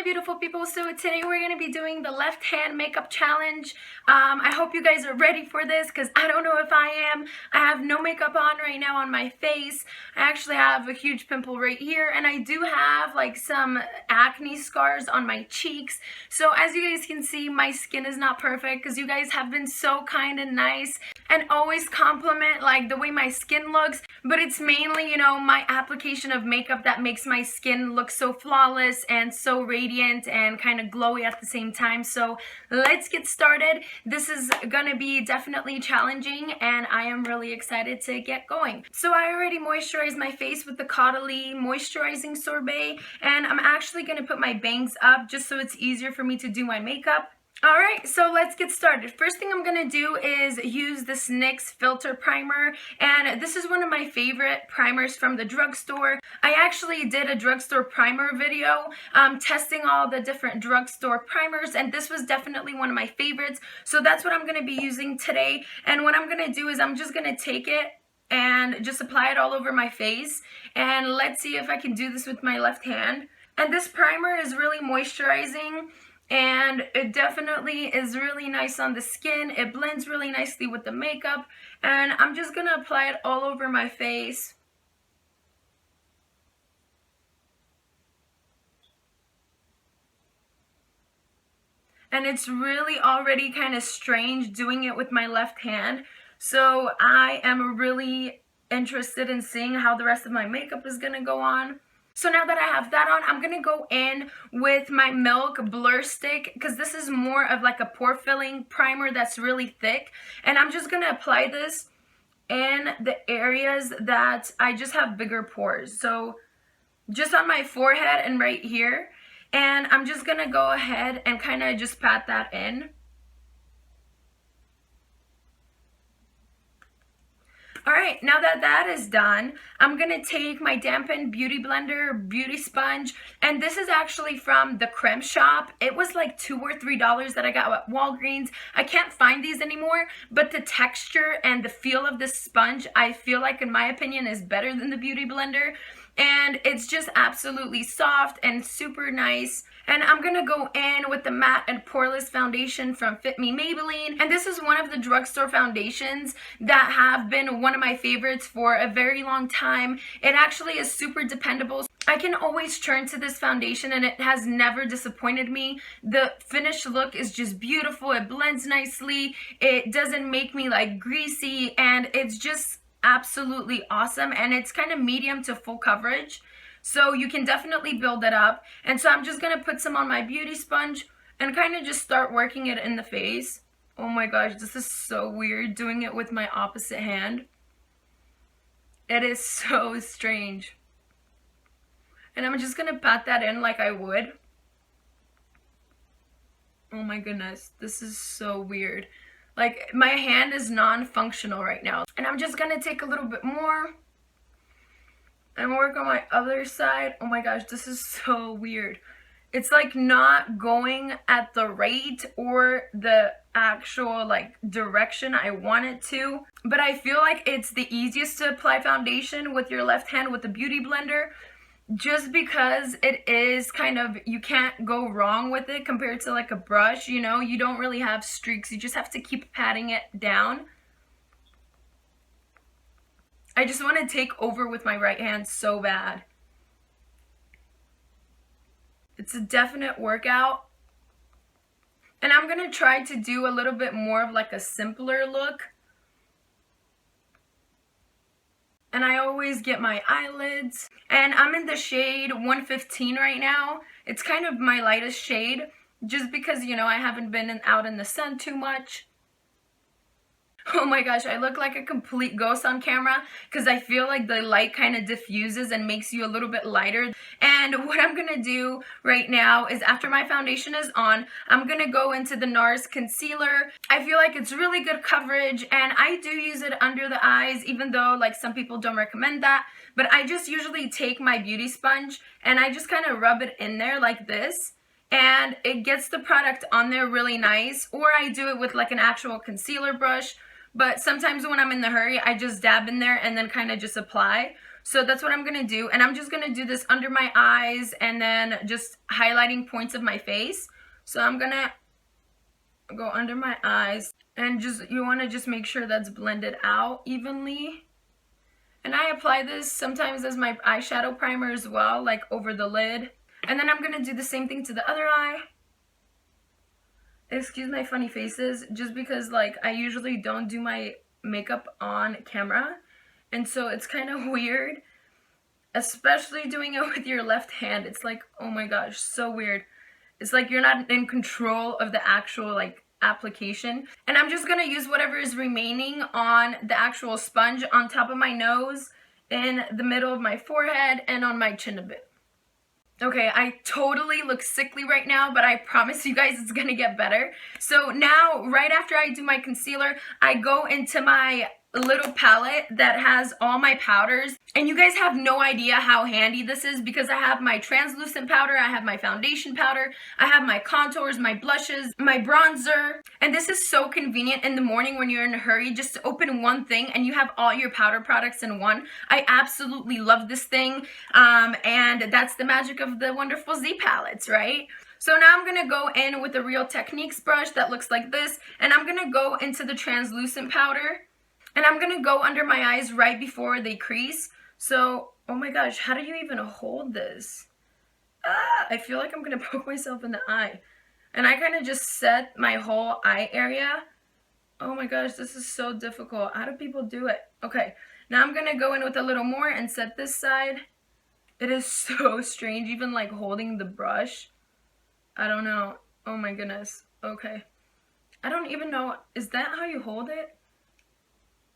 beautiful people. So today we're going to be doing the left hand makeup challenge. I hope you guys are ready for this because I don't know if I am. I have no makeup on right now on my face. I actually have a huge pimple right here, and I do have like some acne scars on my cheeks. So as you guys can see, my skin is not perfect because you guys have been so kind and nice and always compliment like the way my skin looks, but it's mainly, you know, my application of makeup that makes my skin look so flawless and so radiant and kind of glowy at the same time. So let's get started. This is gonna be definitely challenging and I am really excited to get going. So I already moisturized my face with the Caudalie moisturizing sorbet, and I'm actually gonna put my bangs up just so it's easier for me to do my makeup. Alright, so let's get started. First thing I'm going to do is use this NYX Filter Primer, and this is one of my favorite primers from the drugstore. I actually did a drugstore primer video testing all the different drugstore primers, and this was definitely one of my favorites, so that's what I'm going to be using today. And what I'm going to do is I'm just going to take it and just apply it all over my face, and let's see if I can do this with my left hand. And this primer is really moisturizing, and it definitely is really nice on the skin. It blends really nicely with the makeup, and I'm just gonna apply it all over my face. And it's really already kind of strange doing it with my left hand, so I am really interested in seeing how the rest of my makeup is gonna go on. So now that I have that on, I'm going to go in with my Milk Blur Stick because this is more of like a pore filling primer that's really thick. And I'm just going to apply this in the areas that I just have bigger pores. So just on my forehead and right here. And I'm just going to go ahead and kind of just pat that in. Alright, now that that is done, I'm going to take my dampened beauty blender, beauty sponge, and this is actually from the Creme Shop. It was like $2 or $3 that I got at Walgreens. I can't find these anymore, but the texture and the feel of this sponge, I feel like, in my opinion, is better than the beauty blender. And it's just absolutely soft and super nice. And I'm going to go in with the Matte and Poreless Foundation from Fit Me Maybelline. And this is one of the drugstore foundations that have been one of my favorites for a very long time. It actually is super dependable. I can always turn to this foundation and it has never disappointed me. The finished look is just beautiful. It blends nicely. It doesn't make me like greasy, and it's just absolutely awesome, and it's kind of medium to full coverage, so you can definitely build it up. And so I'm just gonna put some on my beauty sponge and kind of just start working it in the face. Oh my gosh, this is so weird doing it with my opposite hand. It is so strange. And I'm just gonna pat that in like I would. Oh my goodness, this is so weird. Like, my hand is non-functional right now. And I'm just gonna take a little bit more and work on my other side. Oh my gosh, this is so weird. It's like not going at the rate or the actual like direction I want it to. But I feel like it's the easiest to apply foundation with your left hand with the beauty blender, just because it is kind of, you can't go wrong with it compared to like a brush, you know, you don't really have streaks, you just have to keep patting it down. I just want to take over with my right hand so bad. It's a definite workout. And I'm going to try to do a little bit more of like a simpler look. And I always get my eyelids, and I'm in the shade 115 right now. It's kind of my lightest shade, just because, you know, I haven't been out in the sun too much. Oh my gosh, I look like a complete ghost on camera because I feel like the light kind of diffuses and makes you a little bit lighter. And what I'm going to do right now is, after my foundation is on, I'm going to go into the NARS concealer. I feel like it's really good coverage, and I do use it under the eyes, even though like some people don't recommend that. But I just usually take my beauty sponge and I just kind of rub it in there like this. And it gets the product on there really nice. Or I do it with like an actual concealer brush. But sometimes when I'm in the hurry, I just dab in there and then kind of just apply. So that's what I'm gonna do, and I'm just gonna do this under my eyes and then just highlighting points of my face. So I'm gonna go under my eyes, and just, you wanna just make sure that's blended out evenly. And I apply this sometimes as my eyeshadow primer as well, like over the lid. And then I'm gonna do the same thing to the other eye. Excuse my funny faces, just because like I usually don't do my makeup on camera, and so it's kind of weird, especially doing it with your left hand. It's like, oh my gosh, so weird. It's like you're not in control of the actual like application. And I'm just gonna use whatever is remaining on the actual sponge on top of my nose, in the middle of my forehead, and on my chin a bit. Okay, I totally look sickly right now, but I promise you guys it's gonna get better. So now, right after I do my concealer, I go into my little palette that has all my powders. And you guys have no idea how handy this is, because I have my translucent powder, I have my foundation powder, I have my contours, my blushes, my bronzer. And this is so convenient in the morning when you're in a hurry, just to open one thing and you have all your powder products in one. I absolutely love this thing, and that's the magic of the wonderful Z palettes, right? So now I'm going to go in with a Real Techniques brush that looks like this, and I'm going to go into the translucent powder. And I'm going to go under my eyes right before they crease. So, oh my gosh, how do you even hold this? I feel like I'm going to poke myself in the eye. And I kind of just set my whole eye area. Oh my gosh, this is so difficult. How do people do it? Okay, now I'm going to go in with a little more and set this side. It is so strange, even like holding the brush. I don't know. Oh my goodness. Okay. I don't even know. Is that how you hold it?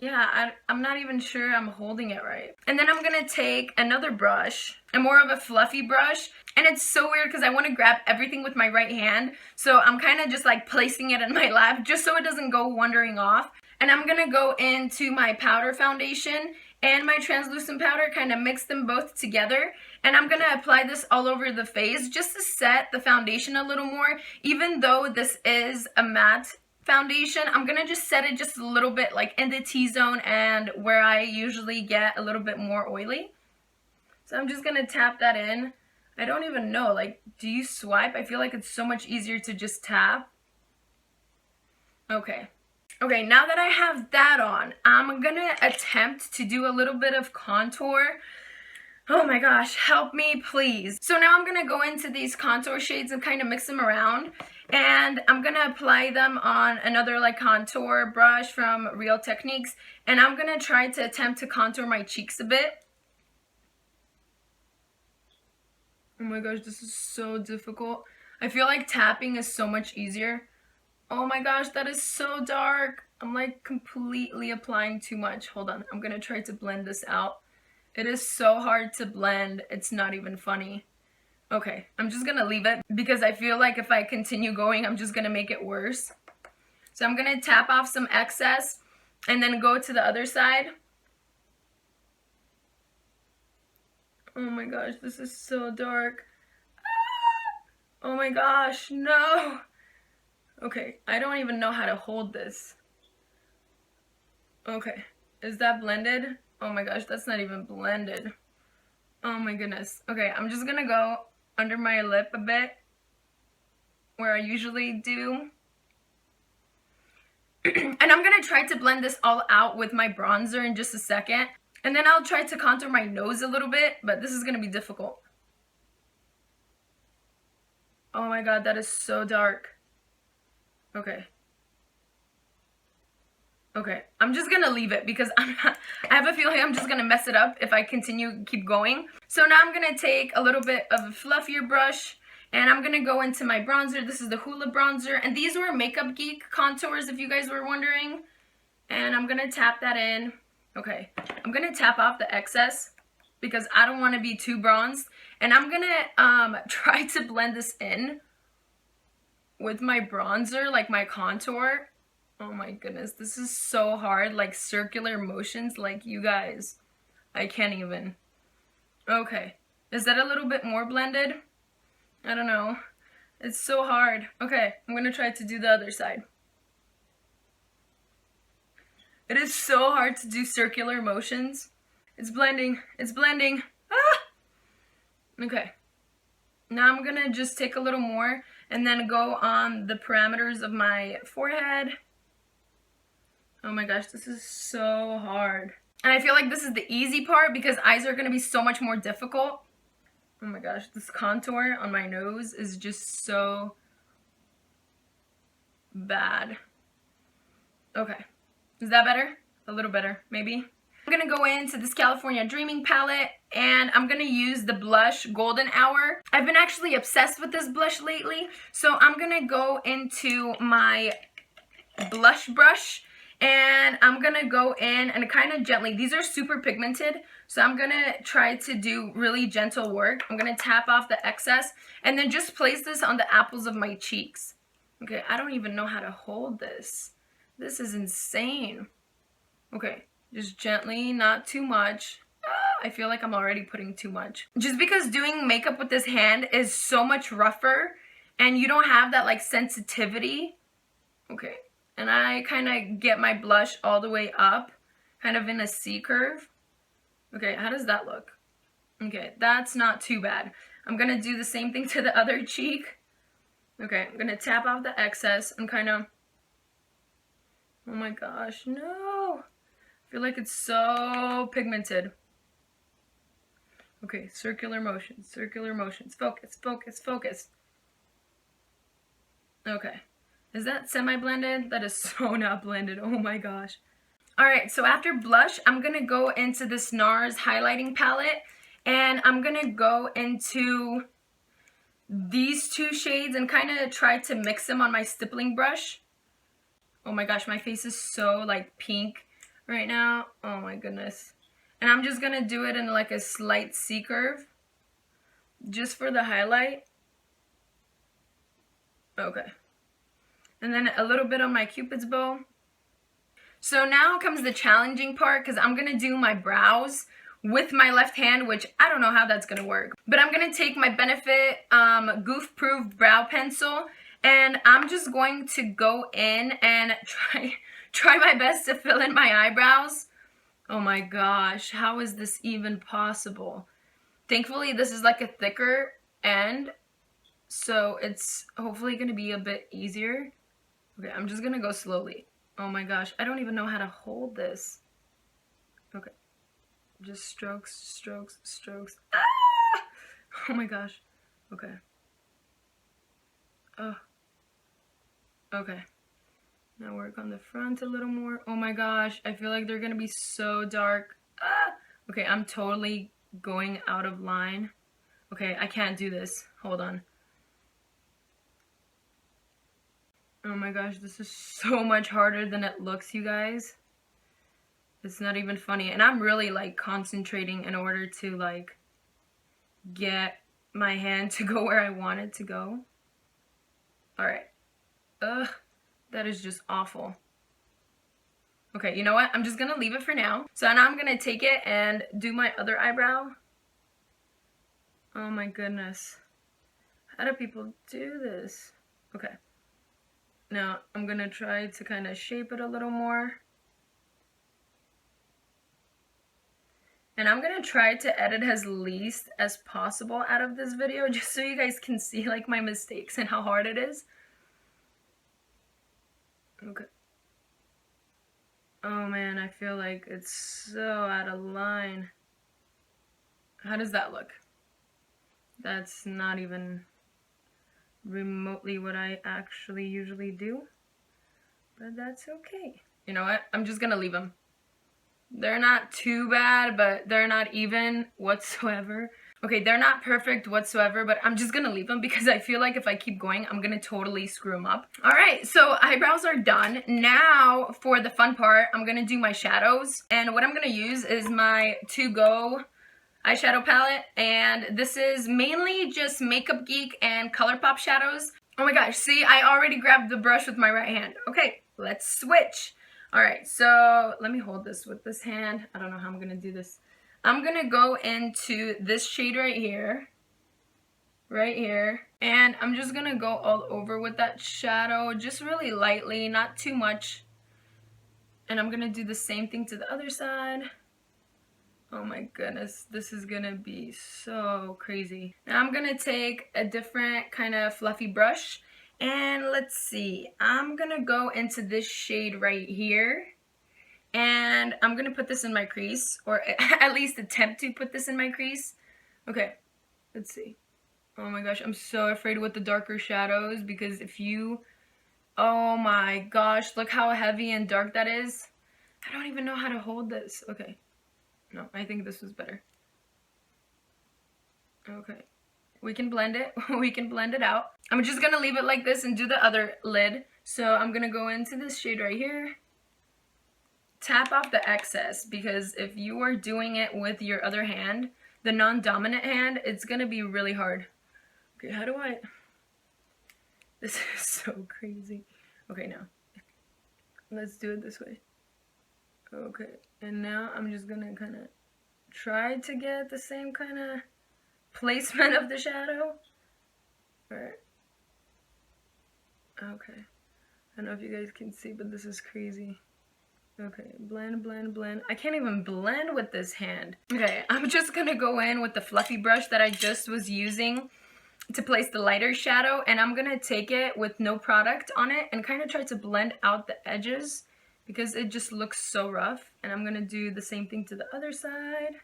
Yeah, I'm not even sure I'm holding it right. And then I'm gonna take another brush, and more of a fluffy brush. And it's so weird because I want to grab everything with my right hand. So I'm kind of just like placing it in my lap just so it doesn't go wandering off. And I'm gonna go into my powder foundation and my translucent powder, kind of mix them both together. And I'm gonna apply this all over the face just to set the foundation a little more. Even though this is a matte foundation, I'm gonna just set it just a little bit like in the T-zone and where I usually get a little bit more oily. So I'm just gonna tap that in. I don't even know, like, do you swipe? I feel like it's so much easier to just tap. Okay, now that I have that on, I'm gonna attempt to do a little bit of contour. Oh my gosh, help me please. So now I'm gonna go into these contour shades and kind of mix them around. And I'm gonna apply them on another like contour brush from Real Techniques. And I'm gonna try to attempt to contour my cheeks a bit. Oh my gosh, this is so difficult. I feel like tapping is so much easier. Oh my gosh, that is so dark. I'm like completely applying too much. Hold on, I'm gonna try to blend this out. It is so hard to blend, it's not even funny. Okay, I'm just gonna leave it because I feel like if I continue going, I'm just gonna make it worse. So I'm gonna tap off some excess and then go to the other side. Oh my gosh, this is so dark. Oh my gosh, no. Okay, I don't even know how to hold this. Okay, is that blended? Oh my gosh, that's not even blended. Oh my goodness. Okay, I'm just gonna go under my lip a bit, where I usually do. And I'm gonna try to blend this all out with my bronzer in just a second. And then I'll try to contour my nose a little bit, but this is gonna be difficult. Oh my god, that is so dark. Okay. Okay, I'm just gonna leave it because I have a feeling I'm just gonna mess it up if I keep going. So now I'm gonna take a little bit of a fluffier brush and I'm gonna go into my bronzer. This is the Hoola bronzer, and these were Makeup Geek contours if you guys were wondering. And I'm gonna tap that in. Okay, I'm gonna tap off the excess because I don't wanna be too bronzed. And I'm gonna try to blend this in with my bronzer, like my contour. Oh my goodness, this is so hard, like circular motions, like you guys, I can't even. Okay, is that a little bit more blended? I don't know, it's so hard. Okay, I'm gonna try to do the other side. It is so hard to do circular motions. It's blending. It's blending. Ah! Okay. Now I'm gonna just take a little more and then go on the parameters of my forehead. Oh my gosh, this is so hard. And I feel like this is the easy part because eyes are gonna be so much more difficult. Oh my gosh, this contour on my nose is just so bad. Okay, is that better? A little better, maybe? I'm gonna go into this California Dreaming palette and I'm gonna use the blush Golden Hour. I've been actually obsessed with this blush lately, so I'm gonna go into my blush brush and I'm gonna go in and kind of gently, these are super pigmented, so I'm gonna try to do really gentle work. I'm gonna tap off the excess and then just place this on the apples of my cheeks. Okay, I don't even know how to hold this. This is insane. Okay, just gently, not too much. I feel like I'm already putting too much. Just because doing makeup with this hand is so much rougher and you don't have that like sensitivity. Okay, and I kind of get my blush all the way up, kind of in a C curve. Okay, how does that look? Okay, that's not too bad. I'm gonna do the same thing to the other cheek. Okay, I'm gonna tap off the excess and kind of, oh my gosh, no. I feel like it's so pigmented. Okay, circular motions, focus, focus, focus. Okay, is that semi-blended? That is so not blended, oh my gosh. Alright, so after blush, I'm gonna go into this NARS highlighting palette and I'm gonna go into these two shades and kind of try to mix them on my stippling brush. Oh my gosh, my face is so like pink right now. Oh my goodness. And I'm just gonna do it in like a slight C curve just for the highlight. Okay. And then a little bit on my Cupid's bow. So now comes the challenging part because I'm gonna do my brows with my left hand, which I don't know how that's gonna work. But I'm gonna take my Benefit Goof Proof Brow Pencil and I'm just going to go in and try my best to fill in my eyebrows. Oh my gosh, how is this even possible? Thankfully, this is like a thicker end, so it's hopefully gonna be a bit easier. Okay, I'm just gonna go slowly. Oh my gosh, I don't even know how to hold this. Okay, just strokes, strokes, strokes. Ah! Oh my gosh, okay. Oh, okay. Now work on the front a little more. Oh my gosh, I feel like they're gonna be so dark. Ah! Okay, I'm totally going out of line. Okay, I can't do this. Hold on. Oh my gosh, this is so much harder than it looks, you guys. It's not even funny. And I'm really like concentrating in order to like get my hand to go where I want it to go. Alright. Ugh. That is just awful. Okay, you know what? I'm just gonna leave it for now. So now I'm gonna take it and do my other eyebrow. Oh my goodness. How do people do this? Okay. Now I'm gonna try to kind of shape it a little more. And I'm gonna try to edit as least as possible out of this video just so you guys can see like my mistakes and how hard it is. Okay. Oh man, I feel like it's so out of line. How does that look? That's not even remotely what I actually usually do. But that's okay. You know what? I'm just gonna leave them. They're not too bad, but they're not even whatsoever. Okay, they're not perfect whatsoever, but I'm just gonna leave them because I feel like if I keep going, I'm gonna totally screw them up. All right, so eyebrows are done. Now for the fun part, I'm gonna do my shadows. And what I'm gonna use is my To Go eyeshadow palette. And this is mainly just Makeup Geek and ColourPop shadows. Oh my gosh, see, I already grabbed the brush with my right hand. Okay, let's switch. All right, so let me hold this with this hand. I don't know how I'm gonna do this. I'm gonna go into this shade right here, and I'm just gonna go all over with that shadow, just really lightly, not too much. And I'm gonna do the same thing to the other side. Oh my goodness, this is gonna be so crazy. Now I'm gonna take a different kind of fluffy brush, and let's see, I'm gonna go into this shade right here, and I'm gonna put this in my crease, or at least attempt to put this in my crease. Okay, let's see. Oh my gosh, I'm so afraid with the darker shadows, because if you, oh my gosh, look how heavy and dark that is. I don't even know how to hold this. Okay. No, I think this was better. Okay. We can blend it. We can blend it out. I'm just going to leave it like this and do the other lid. So I'm going to go into this shade right here. Tap off the excess, because if you are doing it with your other hand, the non-dominant hand, it's going to be really hard. Okay, how do I... This is so crazy. Okay, now. Let's do it this way. Okay, and now I'm just gonna kind of try to get the same kind of placement of the shadow. Alright. Okay. I don't know if you guys can see, but this is crazy. Okay, blend, blend, blend. I can't even blend with this hand. Okay, I'm just gonna go in with the fluffy brush that I just was using to place the lighter shadow, and I'm gonna take it with no product on it and kind of try to blend out the edges, because it just looks so rough. And I'm gonna do the same thing to the other side.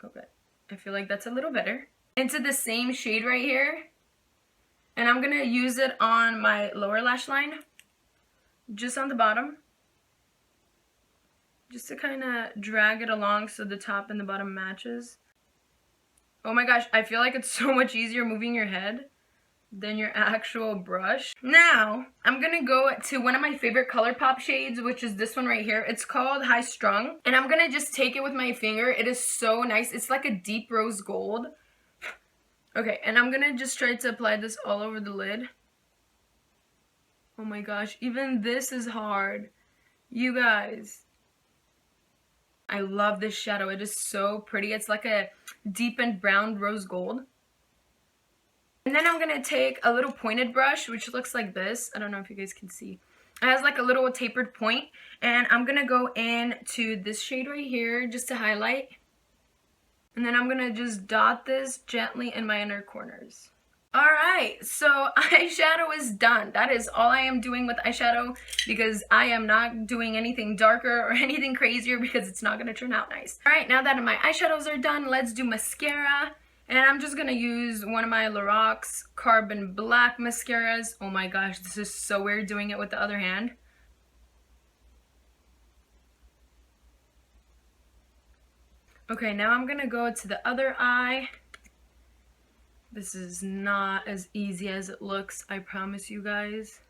Okay, I feel like that's a little better. Into the same shade right here, and I'm gonna use it on my lower lash line, just on the bottom, just to kind of drag it along so the top and the bottom matches. Oh my gosh, I feel like it's so much easier moving your head than your actual brush. Now, I'm gonna go to one of my favorite ColourPop shades, which is this one right here. It's called High Strung, and I'm gonna just take it with my finger. It is so nice. It's like a deep rose gold. Okay, and I'm gonna just try to apply this all over the lid. Oh my gosh, even this is hard. You guys, I love this shadow. It is so pretty. It's like a deepened brown rose gold. And then I'm going to take a little pointed brush, which looks like this. I don't know if you guys can see. It has like a little tapered point. And I'm going to go into this shade right here just to highlight. And then I'm going to just dot this gently in my inner corners. Alright, so eyeshadow is done. That is all I am doing with eyeshadow, because I am not doing anything darker or anything crazier, because it's not going to turn out nice. Alright, now that my eyeshadows are done, let's do mascara. And I'm just going to use one of my Xoxox Carbon Black mascaras. Oh my gosh, this is so weird doing it with the other hand. Okay, now I'm going to go to the other eye. This is not as easy as it looks, I promise you guys.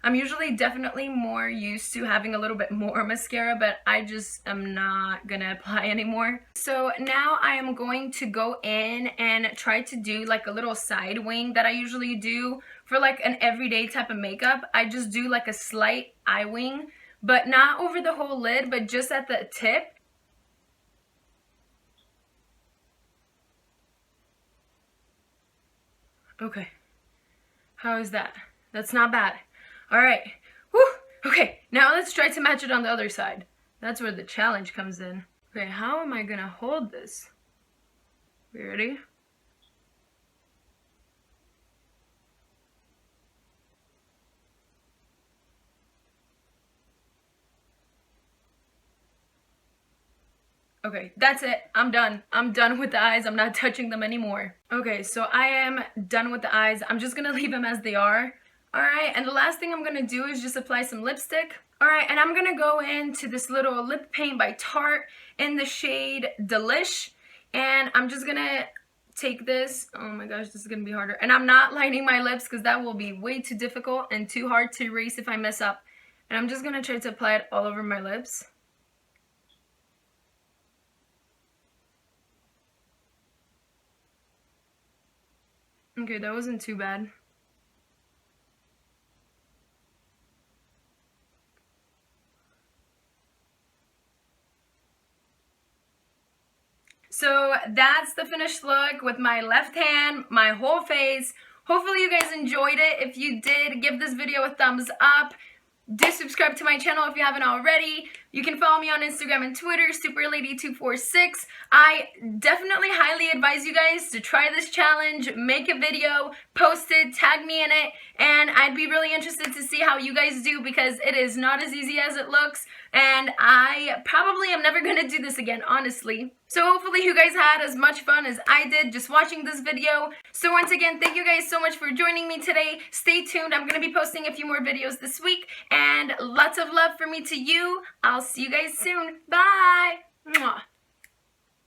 I'm usually definitely more used to having a little bit more mascara, but I just am not gonna apply anymore. So now I am going to go in and try to do like a little side wing that I usually do for like an everyday type of makeup. I just do like a slight eye wing, but not over the whole lid, but just at the tip. Okay, how is that? That's not bad. All right, whew. Okay, now let's try to match it on the other side. That's where the challenge comes in. Okay, how am I gonna hold this? You ready? Okay, that's it. I'm done. I'm done with the eyes. I'm not touching them anymore. Okay, so I am done with the eyes. I'm just gonna leave them as they are. Alright, and the last thing I'm gonna do is just apply some lipstick. Alright, and I'm gonna go into this little lip paint by Tarte in the shade Delish. And I'm just gonna take this. Oh my gosh, this is gonna be harder. And I'm not lining my lips, because that will be way too difficult and too hard to erase if I mess up. And I'm just gonna try to apply it all over my lips. Okay, that wasn't too bad. So that's the finished look with my left hand, my whole face. hopefully you guys enjoyed it. If you did, give this video a thumbs up. Do subscribe to my channel if you haven't already. You can follow me on Instagram and Twitter, superlady246. I definitely highly advise you guys to try this challenge, make a video, post it, tag me in it, and I'd be really interested to see how you guys do because it is not as easy as it looks, and I probably am never going to do this again, honestly. So hopefully you guys had as much fun as I did just watching this video. So once again, thank you guys so much for joining me today. Stay tuned. I'm going to be posting a few more videos this week, and lots of love for me to you. I'll see you guys soon. Bye! Mwah.